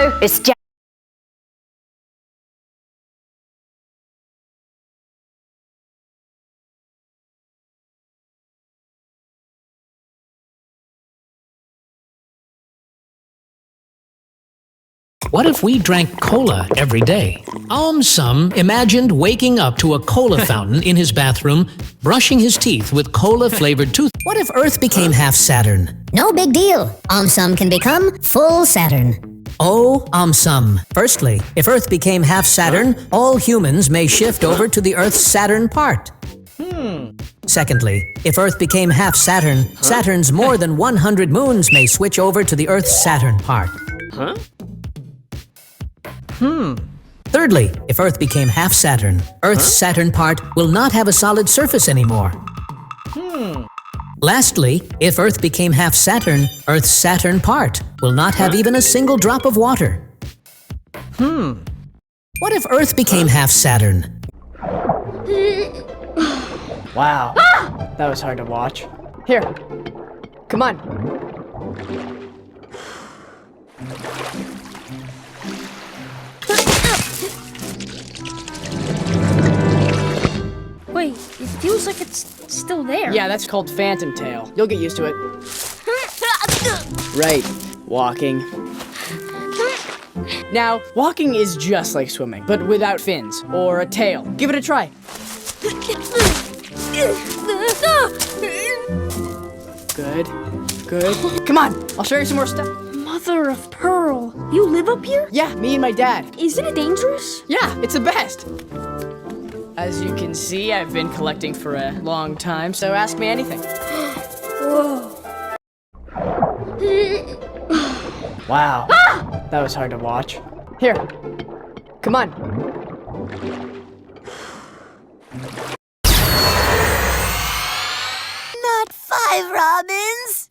Hello, it's Jack. What if we drank cola every day? Sum imagined waking up to a cola fountain in his bathroom, brushing his teeth with cola-flavored tooth. What if Earth became half Saturn? No big deal. Sum can become full Saturn. Oh, Sum. Firstly, if Earth became half Saturn, all humans may shift over to the Earth's Saturn part. Secondly, if Earth became half Saturn, Saturn's more than 100 moons may switch over to the Earth's Saturn part. Thirdly, if Earth became half Saturn, Earth's Saturn part will not have a solid surface anymore. Lastly, if Earth became half Saturn, Earth's Saturn part will not have even a single drop of water. What if Earth became half Saturn? Wow, that was hard to watch. Here, come on. Wait, it feels like it's still there. Yeah, that's called phantom tail. You'll get used to it. Right, walking. Now, walking is just like swimming, but without fins or a tail. Give it a try. Good, good. Come on, I'll show you some more stuff. Mother of pearl. You live up here? Yeah, me and my dad. Isn't it dangerous? Yeah, it's the best. As you can see, I've been collecting for a long time, so ask me anything. Whoa. Wow, that was hard to watch. Here, come on. Not 5 robins.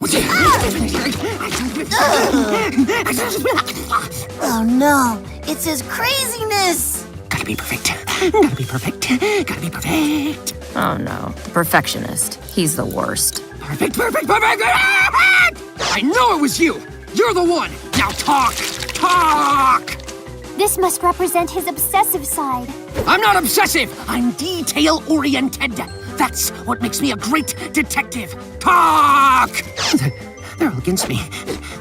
Oh no, it's his craziness. Gotta be perfect. Gotta be perfect. Gotta be perfect. Oh no, the perfectionist. He's the worst. Perfect, perfect, perfect, perfect! I know it was you! You're the one! Now talk! Talk! This must represent his obsessive side. I'm not obsessive! I'm detail-oriented! That's what makes me a great detective! Talk! They're all against me.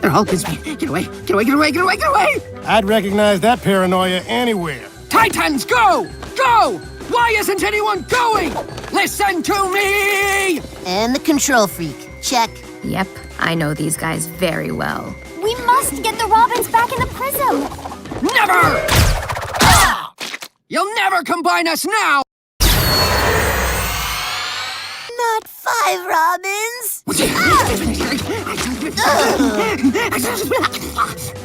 They're all against me. Get away, get away, get away, get away, get away! I'd recognize that paranoia anywhere. Titans, go! Go! Why isn't anyone going? Listen to me! And the control freak. Check. Yep, I know these guys very well. We must get the robins back in the prism. Never! Ah! You'll never combine us now! Not 5 robins.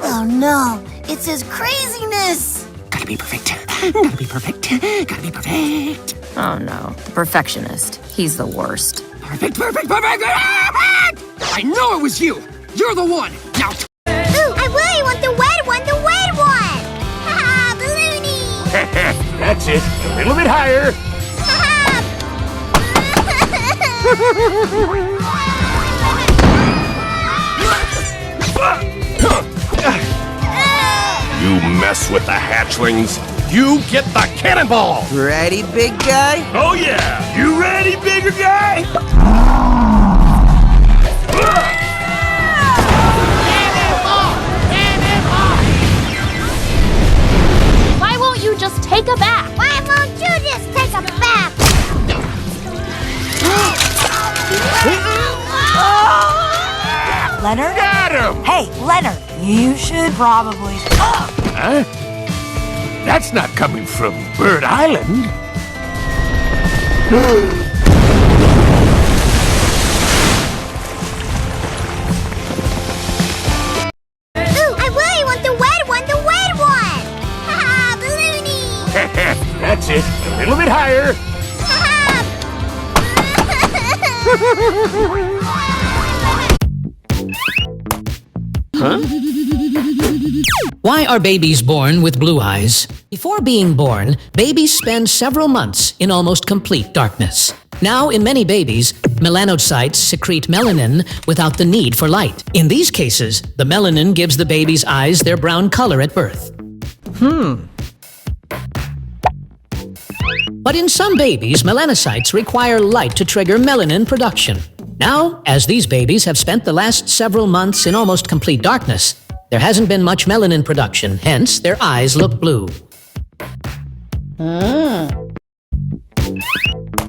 Oh no, it's his craziness. Gotta be perfect. Gotta be perfect. Gotta be perfect. Oh no, the perfectionist. He's the worst. Perfect, perfect, perfect, perfect! I know it was you! You're the one! Now Ooh, I really want the wet one, the wet one! Haha, balloony! That's it. A little bit higher. You mess with the hatchlings, you get the cannonball. Ready, big guy? Oh yeah. You ready, bigger guy? Why won't you just take a bath? Why won't you just take a bath? Leonard? Got him! Hey, Leonard, you should probably... Huh? That's not coming from Bird Island. Ooh, I really want the wet one, the wet one! Haha, balloony! That's it. A little bit higher. Why are babies born with blue eyes? Before being born, babies spend several months in almost complete darkness. Now, in many babies, melanocytes secrete melanin without the need for light. In these cases, the melanin gives the baby's eyes their brown color at birth. But in some babies, melanocytes require light to trigger melanin production. Now, as these babies have spent the last several months in almost complete darkness, there hasn't been much melanin production, hence their eyes look blue.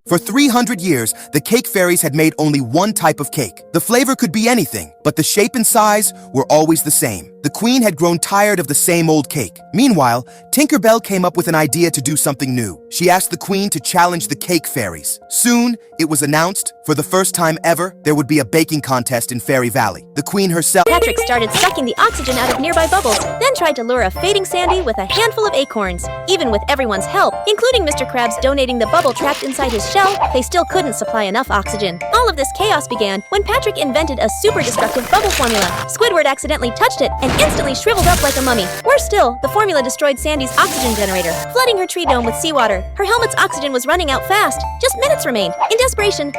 For 300 years, the cake fairies had made only one type of cake. The flavor could be anything, but the shape and size were always the same. The queen had grown tired of the same old cake. Meanwhile, Tinkerbell came up with an idea to do something new. She asked the queen to challenge the cake fairies. Soon, it was announced, for the first time ever, there would be a baking contest in Fairy Valley. The queen herself— Patrick started sucking the oxygen out of nearby bubbles, then tried to lure a fading Sandy with a handful of acorns. Even with everyone's help, including Mr. Krabs donating the bubble trapped inside his shell, they still couldn't supply enough oxygen. All of this chaos began when Patrick invented a super destructive bubble formula. Squidward accidentally touched it and instantly shriveled up like a mummy. Worse still, the formula destroyed Sandy's oxygen generator, flooding her tree dome with seawater. Her helmet's oxygen was running out fast. Just minutes remained. In desperation,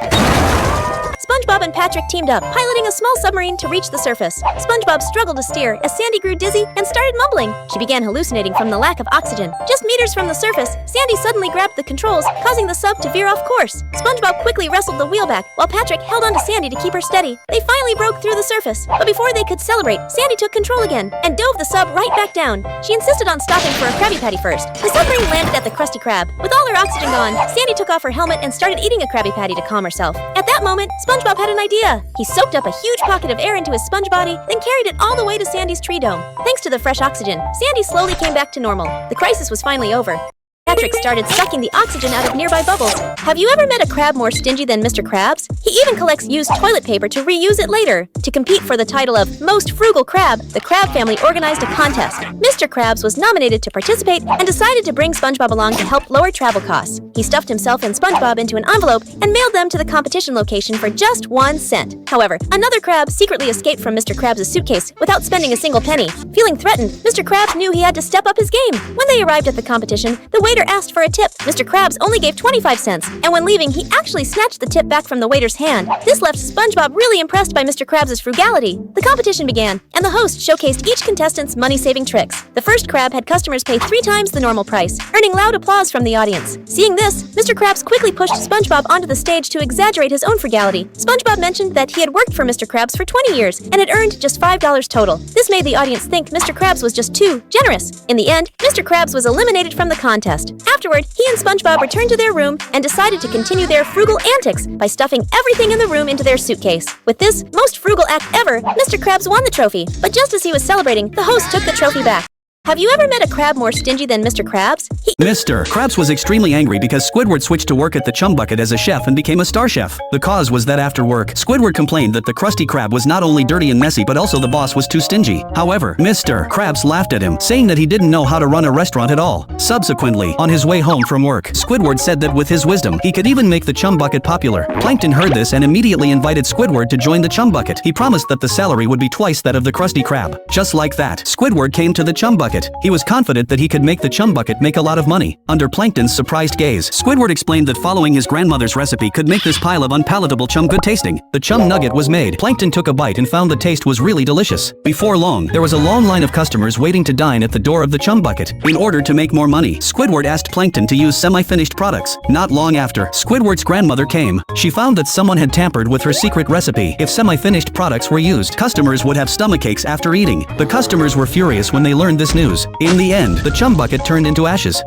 SpongeBob and Patrick teamed up, piloting a small submarine to reach the surface. SpongeBob struggled to steer as Sandy grew dizzy and started mumbling. She began hallucinating from the lack of oxygen. Just meters from the surface, Sandy suddenly grabbed the controls, causing the sub to veer off course. SpongeBob quickly wrestled the wheel back, while Patrick held onto Sandy to keep her steady. They finally broke through the surface, but before they could celebrate, Sandy took control again and dove the sub right back down. She insisted on stopping for a Krabby Patty first. The submarine landed at the Krusty Krab. With all her oxygen gone, Sandy took off her helmet and started eating a Krabby Patty to calm herself. At that moment, SpongeBob had an idea. He soaked up a huge pocket of air into his sponge body, then carried it all the way to Sandy's tree dome. Thanks to the fresh oxygen, Sandy slowly came back to normal. The crisis was finally over. Patrick started sucking the oxygen out of nearby bubbles. Have you ever met a crab more stingy than Mr. Krabs? He even collects used toilet paper to reuse it later. To compete for the title of Most Frugal Crab, the Krab family organized a contest. Mr. Krabs was nominated to participate and decided to bring SpongeBob along to help lower travel costs. He stuffed himself and SpongeBob into an envelope and mailed them to the competition location for just 1 cent. However, another crab secretly escaped from Mr. Krabs' suitcase without spending a single penny. Feeling threatened, Mr. Krabs knew he had to step up his game. When they arrived at the competition, the waiter asked for a tip. Mr. Krabs only gave 25 cents, and when leaving, he actually snatched the tip back from the waiter's hand. This left SpongeBob really impressed by Mr. Krabs' frugality. The competition began, and the host showcased each contestant's money-saving tricks. The first crab had customers pay 3 times the normal price, earning loud applause from the audience. Seeing this, Mr. Krabs quickly pushed SpongeBob onto the stage to exaggerate his own frugality. SpongeBob mentioned that he had worked for Mr. Krabs for 20 years and had earned just $5 total. This made the audience think Mr. Krabs was just too generous. In the end, Mr. Krabs was eliminated from the contest. Afterward, he and SpongeBob returned to their room and decided to continue their frugal antics by stuffing everything in the room into their suitcase. With this most frugal act ever, Mr. Krabs won the trophy. But just as he was celebrating, the host took the trophy back. Have you ever met a crab more stingy than Mr. Krabs? Mr. Krabs was extremely angry because Squidward switched to work at the Chum Bucket as a chef and became a star chef. The cause was that after work, Squidward complained that the Krusty Krab was not only dirty and messy but also the boss was too stingy. However, Mr. Krabs laughed at him, saying that he didn't know how to run a restaurant at all. Subsequently, on his way home from work, Squidward said that with his wisdom, he could even make the Chum Bucket popular. Plankton heard this and immediately invited Squidward to join the Chum Bucket. He promised that the salary would be twice that of the Krusty Krab. Just like that, Squidward came to the Chum Bucket. He was confident that he could make the Chum Bucket make a lot of money. Under Plankton's surprised gaze, Squidward explained that following his grandmother's recipe could make this pile of unpalatable chum good tasting. The chum nugget was made. Plankton took a bite and found the taste was really delicious. Before long, there was a long line of customers waiting to dine at the door of the Chum Bucket. In order to make more money, Squidward asked Plankton to use semi-finished products. Not long after, Squidward's grandmother came. She found that someone had tampered with her secret recipe. If semi-finished products were used, customers would have stomachaches after eating. The customers were furious when they learned this news. In the end, the Chum Bucket turned into ashes.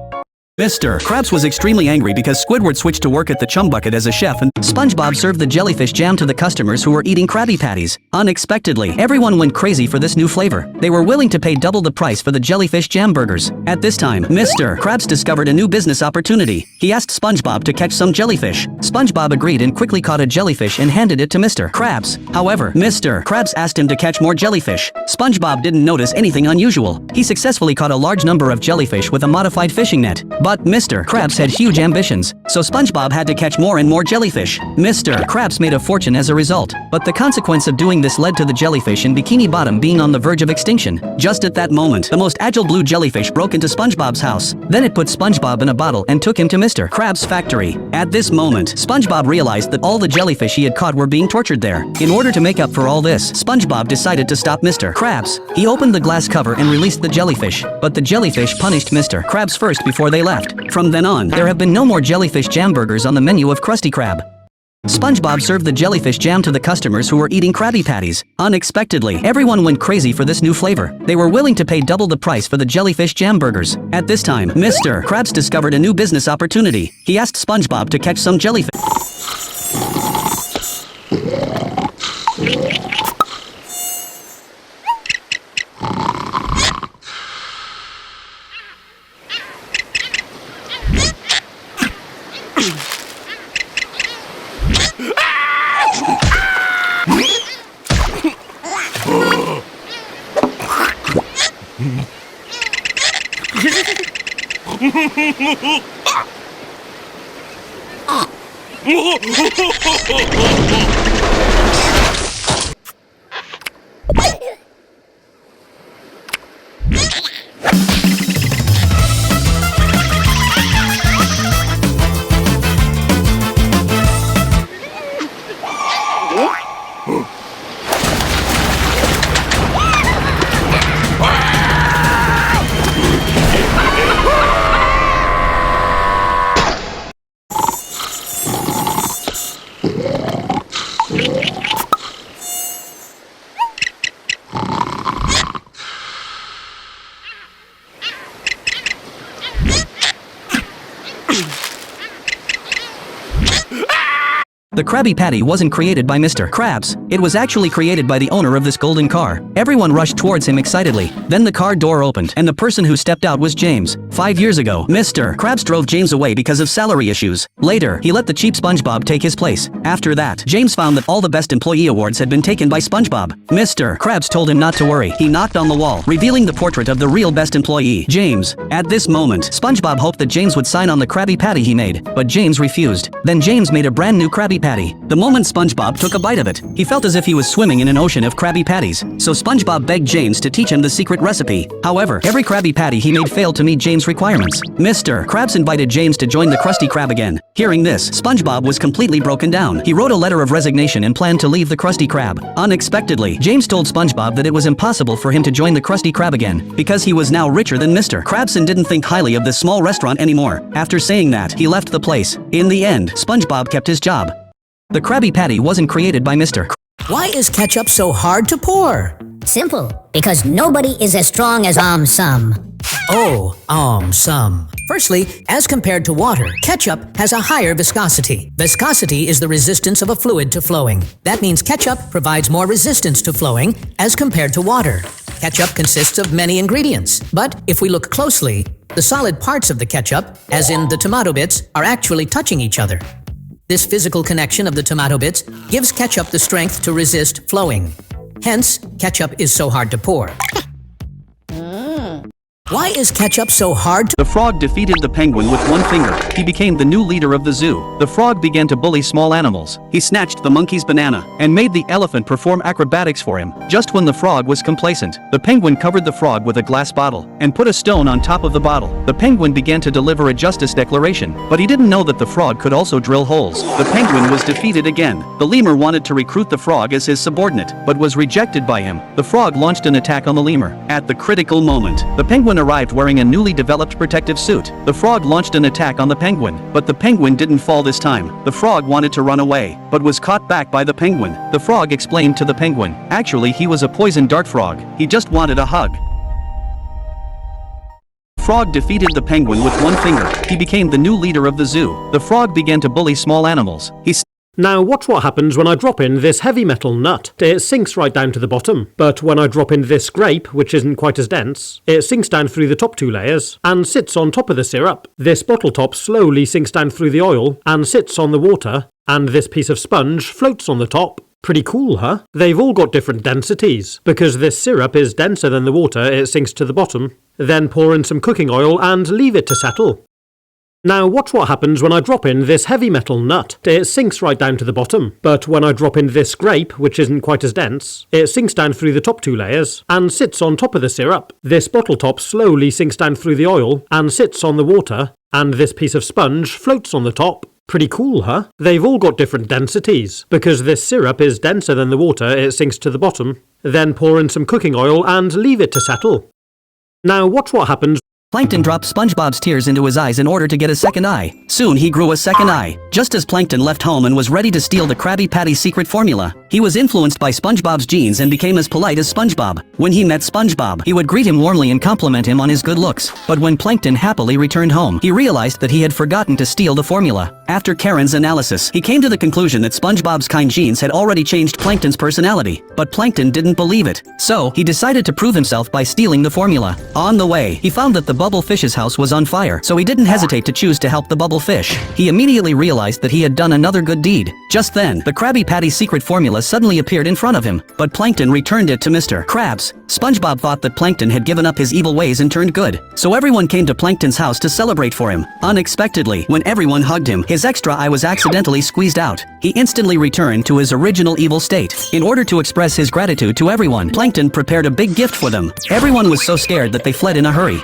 Mr. Krabs was extremely angry because Squidward switched to work at the Chum Bucket as a chef and SpongeBob served the jellyfish jam to the customers who were eating Krabby Patties. Unexpectedly, everyone went crazy for this new flavor. They were willing to pay double the price for the jellyfish jam burgers. At this time, Mr. Krabs discovered a new business opportunity. He asked SpongeBob to catch some jellyfish. SpongeBob agreed and quickly caught a jellyfish and handed it to Mr. Krabs. However, Mr. Krabs asked him to catch more jellyfish. SpongeBob didn't notice anything unusual. He successfully caught a large number of jellyfish with a modified fishing net. But Mr. Krabs had huge ambitions, so SpongeBob had to catch more and more jellyfish. Mr. Krabs made a fortune as a result, but the consequence of doing this led to the jellyfish in Bikini Bottom being on the verge of extinction. Just at that moment, the most agile blue jellyfish broke into SpongeBob's house. Then it put SpongeBob in a bottle and took him to Mr. Krabs' factory. At this moment, SpongeBob realized that all the jellyfish he had caught were being tortured there. In order to make up for all this, SpongeBob decided to stop Mr. Krabs. He opened the glass cover and released the jellyfish, but the jellyfish punished Mr. Krabs first before they left. From then on, there have been no more jellyfish jam burgers on the menu of Krusty Krab. SpongeBob served the jellyfish jam to the customers who were eating Krabby Patties. Unexpectedly, everyone went crazy for this new flavor. They were willing to pay double the price for the jellyfish jam burgers. At this time, Mr. Krabs discovered a new business opportunity. He asked SpongeBob to catch some jellyfish. The Krabby Patty wasn't created by Mr. Krabs. It was actually created by the owner of this golden car. Everyone rushed towards him excitedly. Then the car door opened, and the person who stepped out was James. 5 years ago, Mr. Krabs drove James away because of salary issues. Later, he let the cheap SpongeBob take his place. After that, James found that all the best employee awards had been taken by SpongeBob. Mr. Krabs told him not to worry. He knocked on the wall, revealing the portrait of the real best employee, James. At this moment, SpongeBob hoped that James would sign on the Krabby Patty he made, but James refused. Then James made a brand new Krabby Patty. The moment SpongeBob took a bite of it, he felt as if he was swimming in an ocean of Krabby Patties. So SpongeBob begged James to teach him the secret recipe. However, every Krabby Patty he made failed to meet James' requirements. Mr. Krabs invited James to join the Krusty Krab again. Hearing this, SpongeBob was completely broken down. He wrote a letter of resignation and planned to leave the Krusty Krab. Unexpectedly, James told SpongeBob that it was impossible for him to join the Krusty Krab again, because he was now richer than Mr. Krabs and didn't think highly of this small restaurant anymore. After saying that, he left the place. In the end, SpongeBob kept his job. The Krabby Patty wasn't created by Mr. Why is ketchup so hard to pour? Simple, because nobody is as strong as Some. Oh, some. Firstly, as compared to water, ketchup has a higher viscosity. Viscosity is the resistance of a fluid to flowing. That means ketchup provides more resistance to flowing as compared to water. Ketchup consists of many ingredients, but if we look closely, the solid parts of the ketchup, as in the tomato bits, are actually touching each other. This physical connection of the tomato bits gives ketchup the strength to resist flowing. Hence, ketchup is so hard to pour. Why is ketchup so hard to— The frog defeated the penguin with one finger. He became the new leader of the zoo. The frog began to bully small animals. He snatched the monkey's banana and made the elephant perform acrobatics for him. Just when the frog was complacent, the penguin covered the frog with a glass bottle and put a stone on top of the bottle. The penguin began to deliver a justice declaration, but he didn't know that the frog could also drill holes. The penguin was defeated again. The lemur wanted to recruit the frog as his subordinate, but was rejected by him. The frog launched an attack on the lemur. At the critical moment, the penguin arrived wearing a newly developed protective suit. The frog launched an attack on the penguin, but the penguin didn't fall this time. The frog wanted to run away, but was caught back by the penguin. The frog explained to the penguin, actually he was a poison dart frog. He just wanted a hug. Frog defeated the penguin with one finger. He became the new leader of the zoo. The frog began to bully small animals. Now watch what happens when I drop in this heavy metal nut. It sinks right down to the bottom. But when I drop in this grape, which isn't quite as dense, it sinks down through the top two layers and sits on top of the syrup. This bottle top slowly sinks down through the oil and sits on the water, and this piece of sponge floats on the top. Pretty cool, huh? They've all got different densities. Because this syrup is denser than the water, it sinks to the bottom. Then pour in some cooking oil and leave it to settle. Now watch what happens when I drop in this heavy metal nut. It sinks right down to the bottom, but when I drop in this grape, which isn't quite as dense, it sinks down through the top 2 layers and sits on top of the syrup. This bottle top slowly sinks down through the oil and sits on the water, and this piece of sponge floats on the top. Pretty cool, huh? They've all got different densities. Because this syrup is denser than the water, it sinks to the bottom. Then pour in some cooking oil and leave it to settle. Now watch what happens. Plankton dropped SpongeBob's tears into his eyes in order to get a second eye. Soon he grew a second eye. Just as Plankton left home and was ready to steal the Krabby Patty's secret formula, he was influenced by SpongeBob's genes and became as polite as SpongeBob. When he met SpongeBob, he would greet him warmly and compliment him on his good looks. But when Plankton happily returned home, he realized that he had forgotten to steal the formula. After Karen's analysis, he came to the conclusion that SpongeBob's kind genes had already changed Plankton's personality. But Plankton didn't believe it. So, he decided to prove himself by stealing the formula. On the way, he found that the Bubble Fish's house was on fire, so he didn't hesitate to choose to help the Bubble Fish. He immediately realized that he had done another good deed. Just then, the Krabby Patty secret formula suddenly appeared in front of him, but Plankton returned it to Mr. Krabs. SpongeBob thought that Plankton had given up his evil ways and turned good, so everyone came to Plankton's house to celebrate for him. Unexpectedly, when everyone hugged him, his extra eye was accidentally squeezed out. He instantly returned to his original evil state. In order to express his gratitude to everyone, Plankton prepared a big gift for them. Everyone was so scared that they fled in a hurry.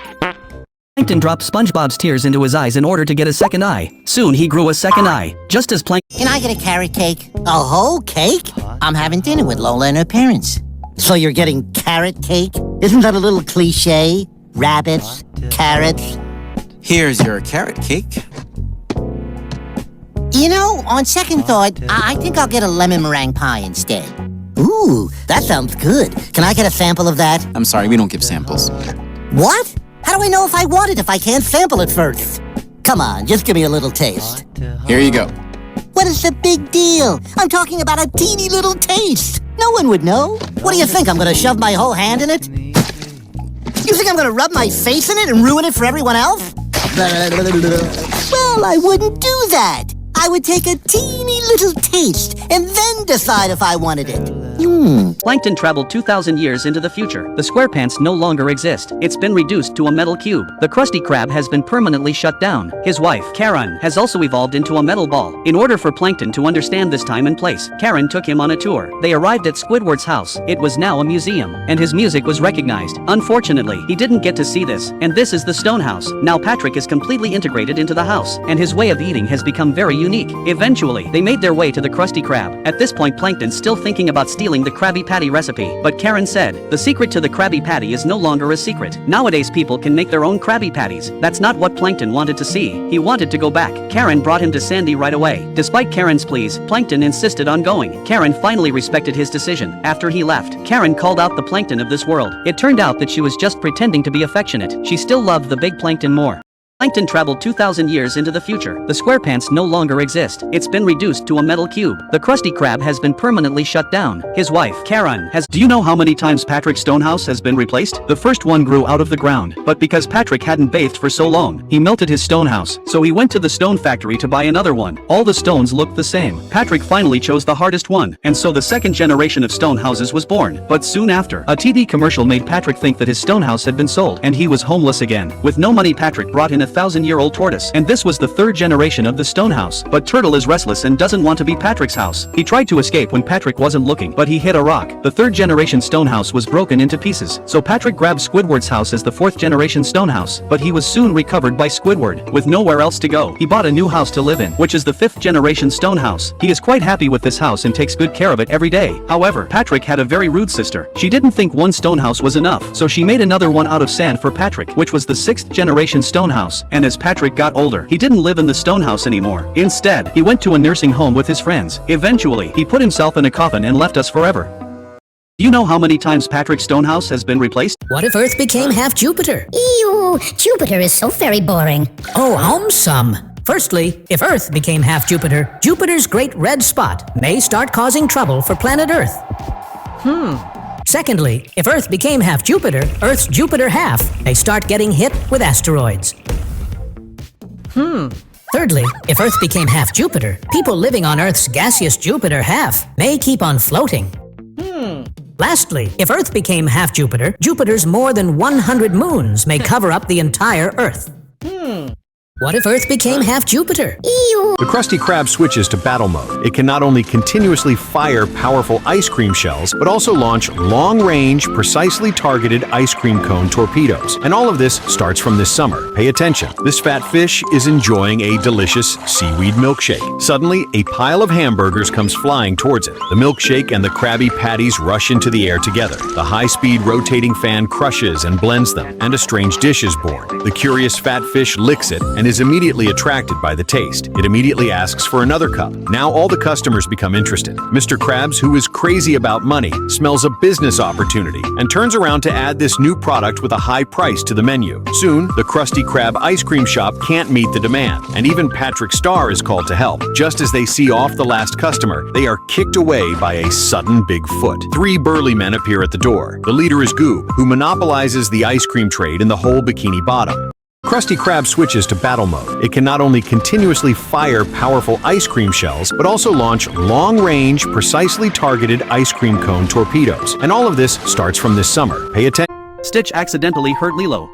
Plankton dropped SpongeBob's tears into his eyes in order to get a second eye. Soon he grew a second eye. Just as Plankton— Can I get a carrot cake? A whole cake? I'm having dinner with Lola and her parents. So you're getting carrot cake? Isn't that a little cliche? Rabbits, carrots. Here's your carrot cake. You know, on second thought, I think I'll get a lemon meringue pie instead. Ooh, that sounds good. Can I get a sample of that? I'm sorry, we don't give samples. What? How do I know if I want it if I can't sample it first? Come on, just give me a little taste. Here you go. What is the big deal? I'm talking about a teeny little taste. No one would know. What do you think, I'm gonna shove my whole hand in it? You think I'm gonna rub my face in it and ruin it for everyone else? Well, I wouldn't do that. I would take a teeny little taste and then decide if I wanted it. Plankton traveled 2,000 years into the future. The SquarePants no longer exist. It's been reduced to a metal cube. The Krusty Krab has been permanently shut down. His wife, Karen, has also evolved into a metal ball. In order for Plankton to understand this time and place, Karen took him on a tour. They arrived at Squidward's house. It was now a museum, and his music was recognized. Unfortunately, he didn't get to see this, and this is the Stone House. Now Patrick is completely integrated into the house, and his way of eating has become very unique. Eventually, they made their way to the Krusty Krab. At this point, Plankton's still thinking about stealing the Krabby Patty recipe, but Karen said, the secret to the Krabby Patty is no longer a secret. Nowadays people can make their own Krabby Patties. That's not what Plankton wanted to see. He wanted to go back. Karen brought him to Sandy right away. Despite Karen's pleas, Plankton insisted on going. Karen finally respected his decision. After he left, Karen called out the Plankton of this world. It turned out that she was just pretending to be affectionate. She still loved the big Plankton more. Plankton traveled 2,000 years into the future. The SquarePants no longer exist. It's been reduced to a metal cube. The Krusty Krab has been permanently shut down. His wife, Karen, has— Do you know how many times Patrick's stone house has been replaced? The first one grew out of the ground, but because Patrick hadn't bathed for so long, he melted his stone house, so he went to the stone factory to buy another one. All the stones looked the same. Patrick finally chose the hardest one, and so the second generation of stone houses was born. But soon after, a TV commercial made Patrick think that his stone house had been sold, and he was homeless again. With no money, Patrick brought in a 1,000-year-old tortoise, and this was the third generation of the stone house. But Turtle is restless and doesn't want to be Patrick's house. He tried to escape when Patrick wasn't looking, but he hit a rock. The third generation stone house was broken into pieces, so Patrick grabbed Squidward's house as the fourth generation stone house, but he was soon recovered by Squidward. With nowhere else to go, he bought a new house to live in, which is the fifth generation stone house. He is quite happy with this house and takes good care of it every day. However, Patrick had a very rude sister. She didn't think one stone house was enough, so she made another one out of sand for Patrick, which was the sixth generation stone house. And as Patrick got older, he didn't live in the stone house anymore. Instead, he went to a nursing home with his friends. Eventually, he put himself in a coffin and left us forever. Do you know how many times Patrick's stone house has been replaced? What if Earth became half Jupiter? Ew, Jupiter is so very boring. Oh, some. Firstly, if Earth became half Jupiter, Jupiter's great red spot may start causing trouble for planet Earth. Secondly, if Earth became half Jupiter, Earth's Jupiter half may start getting hit with asteroids. Thirdly, if Earth became half Jupiter, people living on Earth's gaseous Jupiter half may keep on floating. Lastly, if Earth became half Jupiter, Jupiter's more than 100 moons may cover up the entire Earth. What if Earth became half Jupiter? The Krusty Krab switches to battle mode. It can not only continuously fire powerful ice cream shells, but also launch long-range, precisely targeted ice cream cone torpedoes. And all of this starts from this summer. Pay attention. This fat fish is enjoying a delicious seaweed milkshake. Suddenly, a pile of hamburgers comes flying towards it. The milkshake and the Krabby Patties rush into the air together. The high-speed rotating fan crushes and blends them, and a strange dish is born. The curious fat fish licks it and is immediately attracted by the taste. It immediately asks for another cup. Now all the customers become interested. Mr. Krabs, who is crazy about money, smells a business opportunity and turns around to add this new product with a high price to the menu. Soon, the Krusty Krab ice cream shop can't meet the demand, and even Patrick Star is called to help. Just as they see off the last customer, they are kicked away by a sudden big foot. 3 burly men appear at the door. The leader is Goob, who monopolizes the ice cream trade in the whole Bikini Bottom. Krusty Krab switches to battle mode. It can not only continuously fire powerful ice cream shells, but also launch long-range, precisely targeted ice cream cone torpedoes. And all of this starts from this summer. Pay attention. Stitch accidentally hurt Lilo.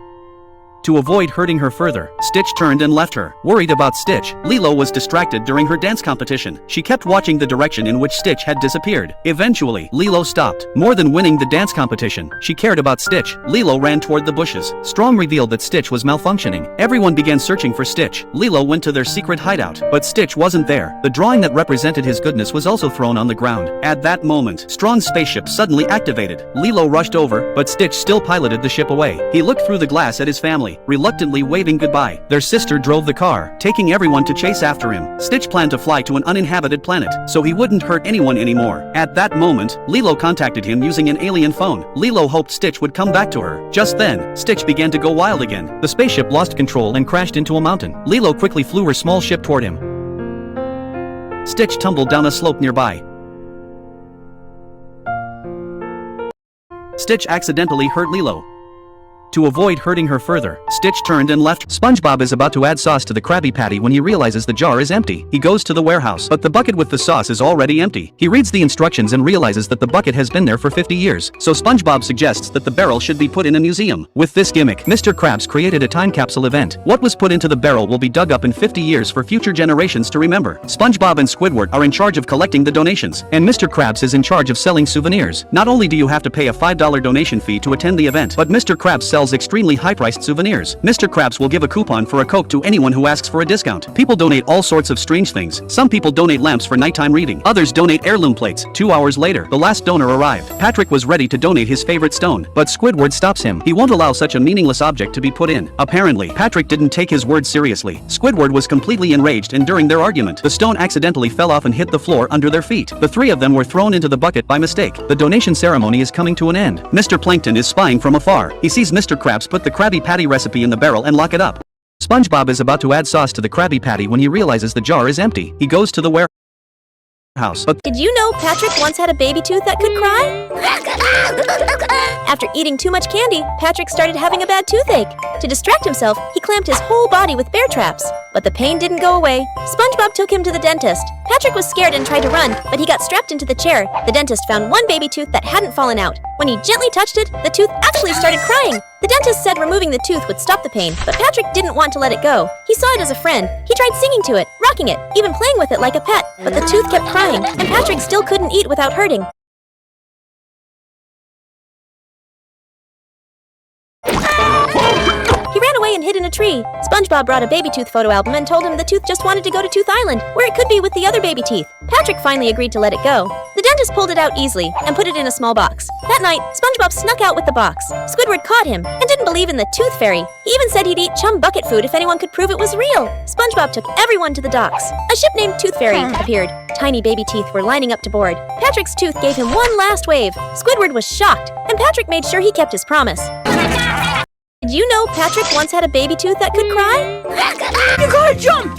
To avoid hurting her further, Stitch turned and left her. Worried about Stitch, Lilo was distracted during her dance competition. She kept watching the direction in which Stitch had disappeared. Eventually, Lilo stopped. More than winning the dance competition, she cared about Stitch. Lilo ran toward the bushes. Strong revealed that Stitch was malfunctioning. Everyone began searching for Stitch. Lilo went to their secret hideout, but Stitch wasn't there. The drawing that represented his goodness was also thrown on the ground. At that moment, Strong's spaceship suddenly activated. Lilo rushed over, but Stitch still piloted the ship away. He looked through the glass at his family, reluctantly waving goodbye. Their sister drove the car, taking everyone to chase after him. Stitch planned to fly to an uninhabited planet, so he wouldn't hurt anyone anymore. At that moment, Lilo contacted him using an alien phone. Lilo hoped Stitch would come back to her. Just then, Stitch began to go wild again. The spaceship lost control and crashed into a mountain. Lilo quickly flew her small ship toward him. Stitch tumbled down a slope nearby. Stitch accidentally hurt Lilo. To avoid hurting her further, Stitch turned and left. SpongeBob is about to add sauce to the Krabby Patty when he realizes the jar is empty. He goes to the warehouse, but the bucket with the sauce is already empty. He reads the instructions and realizes that the bucket has been there for 50 years, so SpongeBob suggests that the barrel should be put in a museum. With this gimmick, Mr. Krabs created a time capsule event. What was put into the barrel will be dug up in 50 years for future generations to remember. SpongeBob and Squidward are in charge of collecting the donations, and Mr. Krabs is in charge of selling souvenirs. Not only do you have to pay a $5 donation fee to attend the event, but Mr. Krabs sells extremely high-priced souvenirs. Mr. Krabs will give a coupon for a Coke to anyone who asks for a discount. People donate all sorts of strange things. Some people donate lamps for nighttime reading. Others donate heirloom plates. 2 hours later, the last donor arrived. Patrick was ready to donate his favorite stone, but Squidward stops him. He won't allow such a meaningless object to be put in. Apparently, Patrick didn't take his words seriously. Squidward was completely enraged, and during their argument, the stone accidentally fell off and hit the floor under their feet. The 3 of them were thrown into the bucket by mistake. The donation ceremony is coming to an end. Mr. Plankton is spying from afar. He sees Mr. Krabs put the Krabby Patty recipe in the barrel and lock it up. SpongeBob is about to add sauce to the Krabby Patty when he realizes the jar is empty. He goes to the warehouse, but Did you know Patrick once had a baby tooth that could cry? After eating too much candy, Patrick started having a bad toothache. To distract himself, he clamped his whole body with bear traps. But the pain didn't go away. SpongeBob took him to the dentist. Patrick was scared and tried to run, but he got strapped into the chair. The dentist found one baby tooth that hadn't fallen out. When he gently touched it, the tooth actually started crying. The dentist said removing the tooth would stop the pain, but Patrick didn't want to let it go. He saw it as a friend. He tried singing to it, rocking it, even playing with it like a pet. But the tooth kept crying, and Patrick still couldn't eat without hurting. He ran away and hid in a tree. SpongeBob brought a baby tooth photo album and told him the tooth just wanted to go to Tooth Island, where it could be with the other baby teeth. Patrick finally agreed to let it go. The dentist pulled it out easily and put it in a small box. That night, SpongeBob snuck out with the box. Squidward caught him and didn't believe in the Tooth Fairy. He even said he'd eat chum bucket food if anyone could prove it was real. SpongeBob took everyone to the docks. A ship named Tooth Fairy appeared. Tiny baby teeth were lining up to board. Patrick's tooth gave him one last wave. Squidward was shocked, and Patrick made sure he kept his promise. Did you know Patrick once had a baby tooth that could cry? You gotta jump!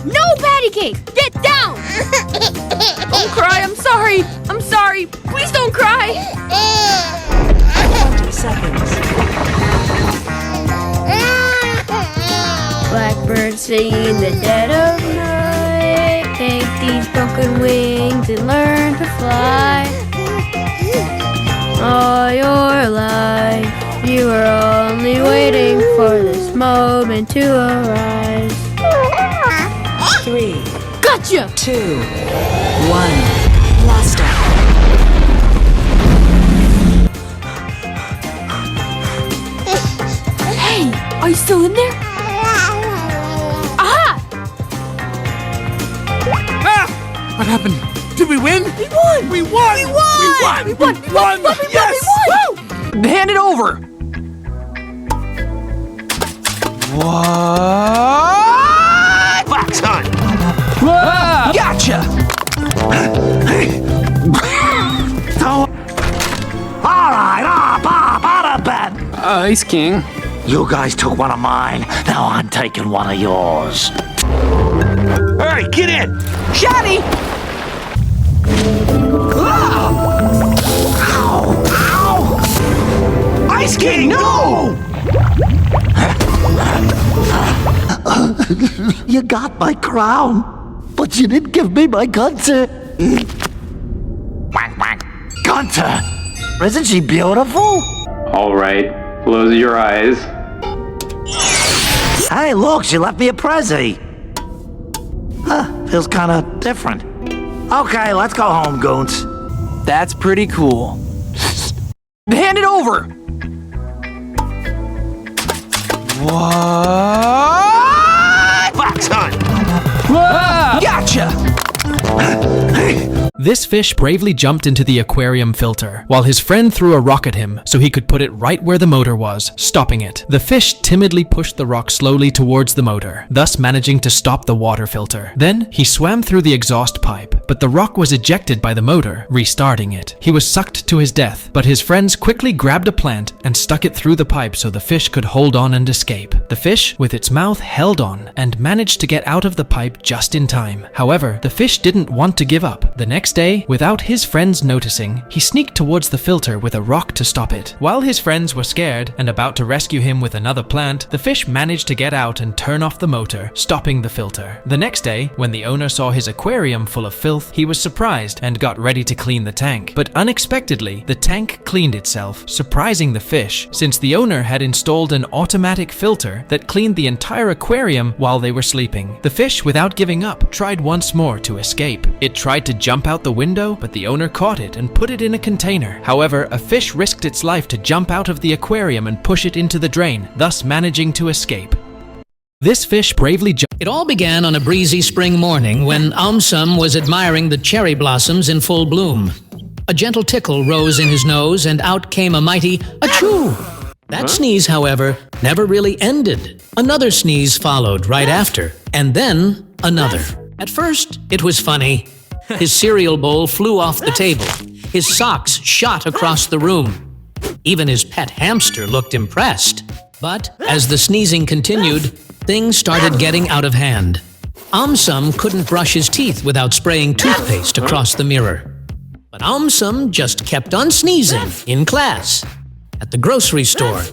No, patty cake! Get down! Don't cry, I'm sorry! I'm sorry! Please don't cry! 20 seconds. Blackbird singing in the dead of night. Take these broken wings and learn to fly. All your life, you were only waiting for this moment. moment to arise. 3, Gotcha! 2, 1. Blast off. Hey, are you still in there? Aha! Ah! What happened? Did we win? We won! We won! We won! We won! We won! Yes! We won! Hand it over! What? Fox hunt! Ah! Gotcha! Alright, bada bad! Ice King. You guys took one of mine, now I'm taking one of yours. Hey, get in! Shotty! Ow! Ow! Ice King, no! You got my crown, but you didn't give me my Gunter. Wank, wank. Gunter! Isn't she beautiful? All right, close your eyes. Hey, look, she left me a prezi. Feels kinda different. Okay, let's go home, goons. That's pretty cool. Hand it over! What? Fox hunt! Ah! Gotcha! This fish bravely jumped into the aquarium filter, while his friend threw a rock at him so he could put it right where the motor was, stopping it. The fish timidly pushed the rock slowly towards the motor, thus managing to stop the water filter. Then, he swam through the exhaust pipe, but the rock was ejected by the motor, restarting it. He was sucked to his death, but his friends quickly grabbed a plant and stuck it through the pipe so the fish could hold on and escape. The fish, with its mouth held on, and managed to get out of the pipe just in time. However, the fish didn't want to give up. The next day, without his friends noticing, he sneaked towards the filter with a rock to stop it. While his friends were scared and about to rescue him with another plant, the fish managed to get out and turn off the motor, stopping the filter. The next day, when the owner saw his aquarium full of filth, he was surprised and got ready to clean the tank. But unexpectedly, the tank cleaned itself, surprising the fish, since the owner had installed an automatic filter that cleaned the entire aquarium while they were sleeping. The fish, without giving up, tried once more to escape. It tried to jump out the window, but the owner caught it and put it in a container. However, a fish risked its life to jump out of the aquarium and push it into the drain, thus managing to escape. This fish bravely jumped. It all began on a breezy spring morning when Sum was admiring the cherry blossoms in full bloom. A gentle tickle rose in his nose and out came a mighty achoo! That sneeze, however, never really ended. Another sneeze followed right after, and then another. At first, it was funny. His cereal bowl flew off the table. His socks shot across the room. Even his pet hamster looked impressed. But as the sneezing continued, things started getting out of hand. Sum couldn't brush his teeth without spraying toothpaste across the mirror. But Sum just kept on sneezing in class, at the grocery store.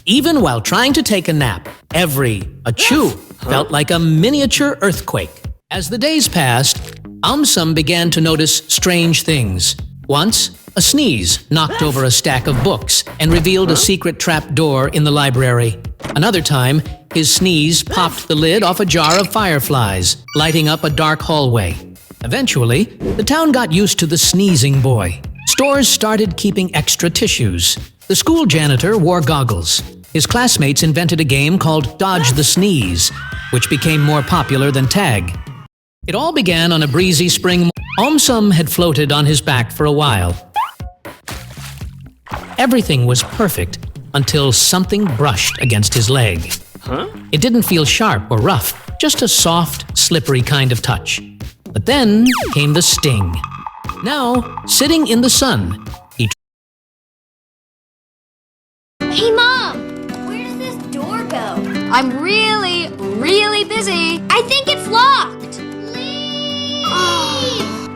Even while trying to take a nap, every achoo felt like a miniature earthquake. As the days passed, Sum began to notice strange things. Once, a sneeze knocked over a stack of books and revealed a secret trap door in the library. Another time, his sneeze popped the lid off a jar of fireflies, lighting up a dark hallway. Eventually, the town got used to the sneezing boy. Stores started keeping extra tissues. The school janitor wore goggles. His classmates invented a game called Dodge the Sneeze, which became more popular than tag. It all began on a breezy spring morning. Sum had floated on his back for a while. Everything was perfect until something brushed against his leg. It didn't feel sharp or rough, just a soft, slippery kind of touch. But then came the sting. Now, sitting in the sun, he... Hey, Mom! Where does this door go? I'm really, really busy. I think it's locked.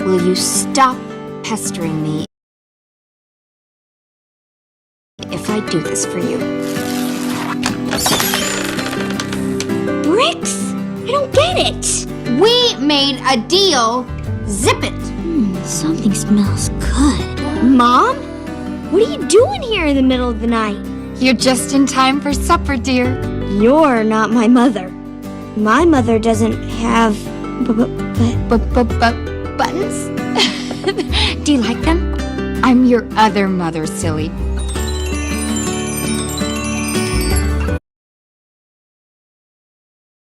Will you stop pestering me if I do this for you? Bricks! I don't get it! We made a deal. Zip it! Something smells good. Mom? What are you doing here in the middle of the night? You're just in time for supper, dear. You're not my mother. My mother doesn't have buttons? Do you like them? I'm your other mother, silly.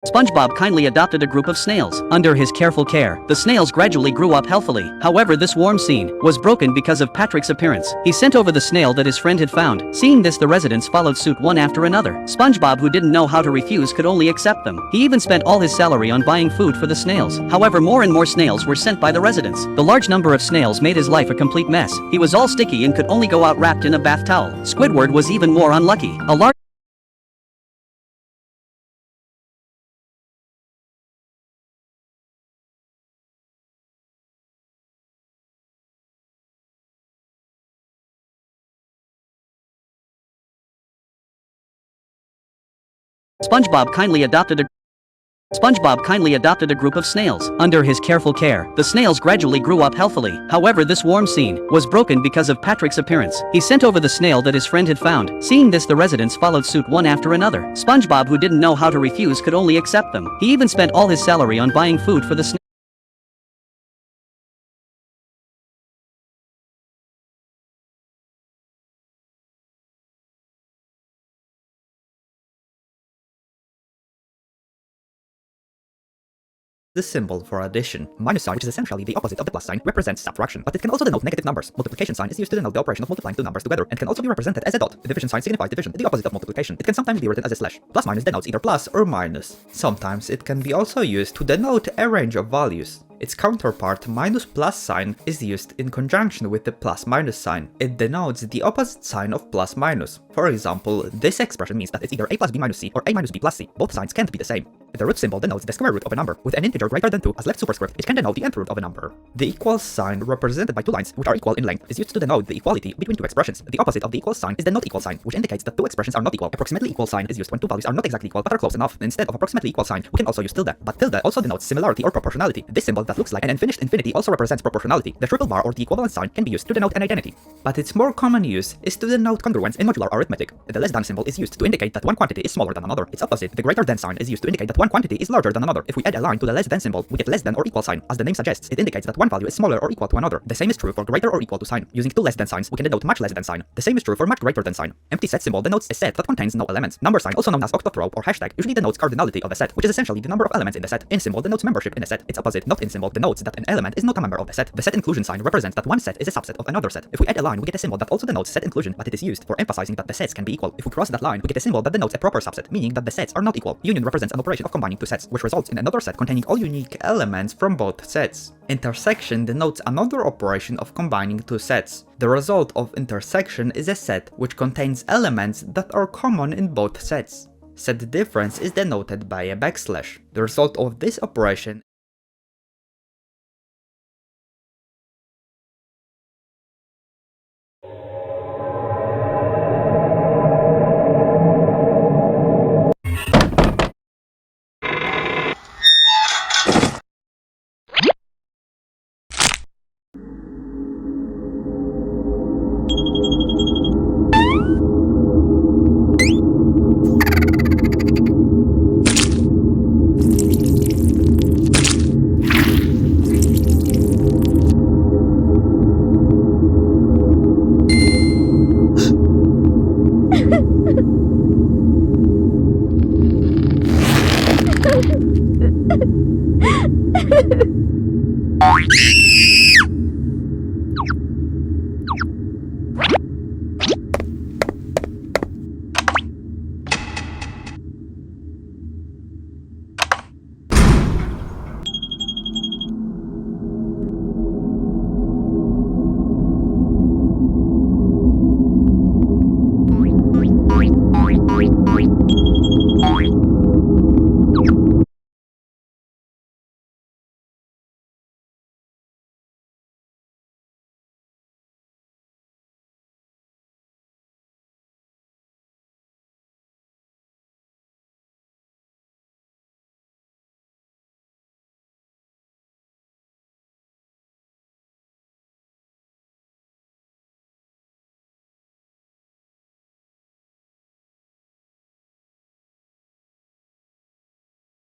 SpongeBob kindly adopted a group of snails. Under his careful care, the snails gradually grew up healthily. However, this warm scene was broken because of Patrick's appearance. He sent over the snail that his friend had found. Seeing this, the residents followed suit one after another. SpongeBob, who didn't know how to refuse, could only accept them. He even spent all his salary on buying food for the snails. However, more and more snails were sent by the residents. The large number of snails made his life a complete mess. He was all sticky and could only go out wrapped in a bath towel. Squidward was even more unlucky. A large SpongeBob kindly adopted a group of snails. Under his careful care, the snails gradually grew up healthily. However, this warm scene was broken because of Patrick's appearance. He sent over the snail that his friend had found. Seeing this, the residents followed suit one after another. SpongeBob, who didn't know how to refuse, could only accept them. He even spent all his salary on buying food for the snails. The symbol for addition. Minus sign, which is essentially the opposite of the plus sign, represents subtraction, but it can also denote negative numbers. Multiplication sign is used to denote the operation of multiplying two numbers together, and can also be represented as a dot. The division sign signifies division, the opposite of multiplication. It can sometimes be written as a slash. Plus minus denotes either plus or minus. Sometimes it can be also used to denote a range of values. Its counterpart, minus plus sign, is used in conjunction with the plus minus sign. It denotes the opposite sign of plus minus. For example, this expression means that it's either a plus b minus c or a minus b plus c. Both signs can't be the same. The root symbol denotes the square root of a number. With an integer greater than 2 as left superscript, it can denote the nth root of a number. The equals sign, represented by two lines which are equal in length, is used to denote the equality between two expressions. The opposite of the equals sign is the not equal sign, which indicates that two expressions are not equal. Approximately equal sign is used when two values are not exactly equal but are close enough. Instead of approximately equal sign, we can also use tilde, but tilde also denotes similarity or proportionality. This symbol that looks like an unfinished infinity also represents proportionality. The triple bar or the equivalent sign can be used to denote an identity. But its more common use is to denote congruence in modular arithmetic. The less than symbol is used to indicate that one quantity is smaller than another. Its opposite, the greater than sign, is used to indicate that one quantity is larger than another. If we add a line to the less than symbol, we get less than or equal sign. As the name suggests, it indicates that one value is smaller or equal to another. The same is true for greater or equal to sign. Using two less than signs, we can denote much less than sign. The same is true for much greater than sign. Empty set symbol denotes a set that contains no elements. Number sign, also known as octothorpe or hashtag, usually denotes cardinality of a set, which is essentially the number of elements in the set. In symbol denotes membership in a set. Its opposite, not in symbol, denotes that an element is not a member of the set. The set inclusion sign represents that one set is a subset of another set. If we add a line, we get a symbol that also denotes set inclusion, but it is used for emphasizing that the sets can be equal. If we cross that line, we get a symbol that denotes a proper subset, meaning that the sets are not equal. Union represents an operation of combining two sets, which results in another set containing all unique elements from both sets. Intersection denotes another operation of combining two sets. The result of intersection is a set which contains elements that are common in both sets. Set difference is denoted by a backslash. The result of this operation